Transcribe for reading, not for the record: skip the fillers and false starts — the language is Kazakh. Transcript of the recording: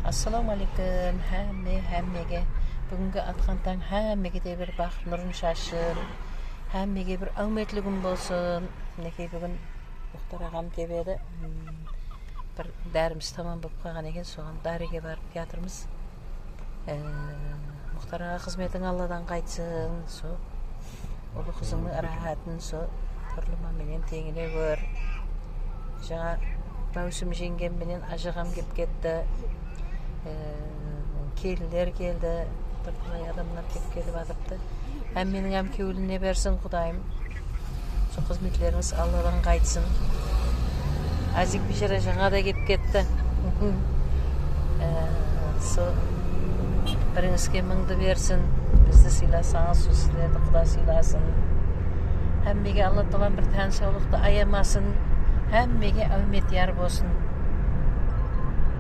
Assalamu alaikum hammaga. Bugungi atқан таң hammaga de bir baxt nurun şaşır. Hammaga bir omadli kun bolsun. Minekey bugun Muxtar agam kebedi. Bir dərimiz tamam болып қалған екен, соған дарыға барып жатырмыз. Muxtar ağa қызметің Алладан қайтсын. Со ұлы қызыңның рахатын со тұрлыма менен теңіне көр. Жаңа Маусым жеңгем менен ажығам кеп кетті. Келіндер келді. Тұрғылай адамlar кеп келіп атыпты. Hem менің hem кеуліне берсін Құдайым. Со қызметлеріңіз Алладан қайтсын. Азик бишара жаңа да кеп кетті. Со біріңізге мыңды берсін. Бізді сыйласаңыз, со сіздерді Құда сыйласын. Hammaga Alloh taolo bir tan sog'liqni ayamasin. Hammaga omad yor bo'lsin.